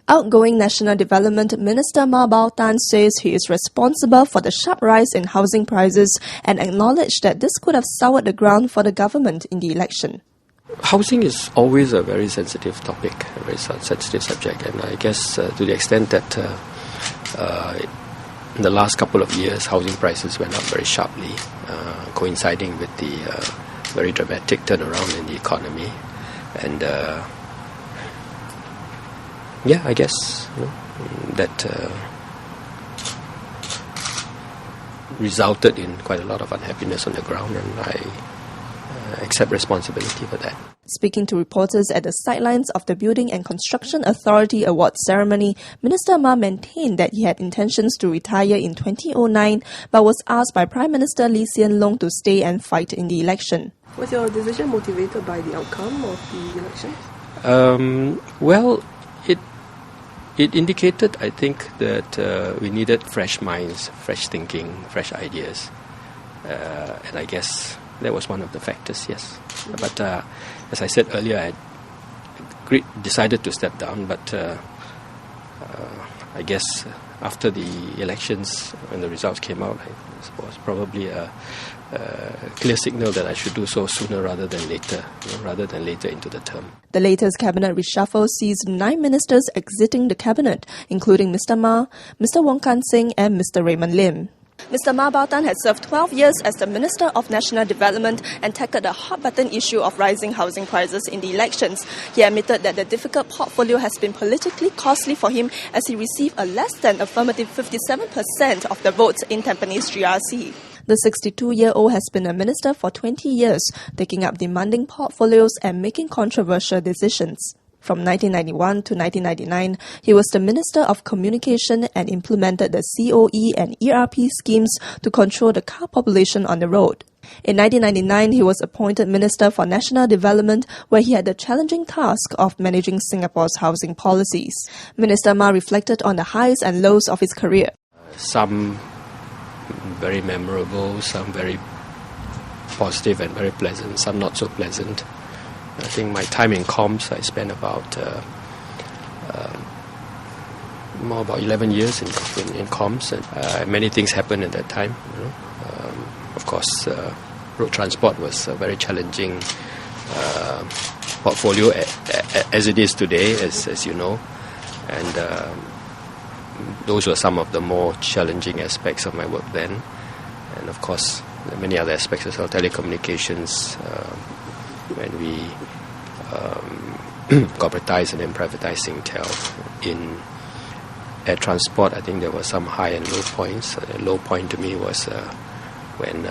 Outgoing National Development Minister Ma Baotan says he is responsible for the sharp rise in housing prices and acknowledged that this could have soured the ground for the government in the election. Housing is always a very sensitive topic, a very sensitive subject, and I guess to the extent that in the last couple of years housing prices went up very sharply, coinciding with the very dramatic turnaround in the economy, and I guess that resulted in quite a lot of unhappiness on the ground, and I accept responsibility for that. Speaking to reporters at the sidelines of the Building and Construction Authority Awards ceremony, Minister Ma maintained that he had intentions to retire in 2009, but was asked by Prime Minister Lee Hsien Loong to stay and fight in the election. Was your decision motivated by the outcome of the election? Well, it indicated, I think, that we needed fresh minds, fresh thinking, fresh ideas, and I guess that was one of the factors, yes. But as I said earlier, I decided to step down, but I guess after the elections, when the results came out, it was probably a clear signal that I should do so sooner rather than later, into the term. The latest cabinet reshuffle sees 9 ministers exiting the cabinet, including Mr. Ma, Mr. Wong Kan Seng and Mr. Raymond Lim. Mr. Ma Baotan had served 12 years as the Minister of National Development and tackled the hot-button issue of rising housing prices in the elections. He admitted that the difficult portfolio has been politically costly for him as he received a less than affirmative 57% of the votes in Tampines GRC. The 62-year-old has been a minister for 20 years, taking up demanding portfolios and making controversial decisions. From 1991 to 1999, he was the Minister of Communication and implemented the COE and ERP schemes to control the car population on the road. In 1999, he was appointed Minister for National Development, where he had the challenging task of managing Singapore's housing policies. Minister Ma reflected on the highs and lows of his career. Some very memorable, some very positive and very pleasant, some not so pleasant. I think my time in comms, I spent about 11 years in comms, and many things happened at that time. Of course, road transport was a very challenging portfolio, as it is today, as you know, and those were some of the more challenging aspects of my work then. And of course, there are many other aspects as well, telecommunications, when we corporatized and then privatized Singtel. In air transport, I think there were some high and low points. A low point to me was when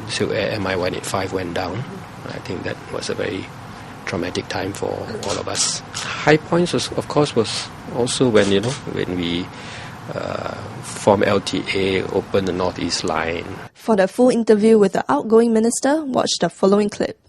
SilkAir MI185 went down. I think that was a very traumatic time for all of us. High points, of course, was also when we formed LTA, opened the North East Line. For the full interview with the outgoing minister, watch the following clip.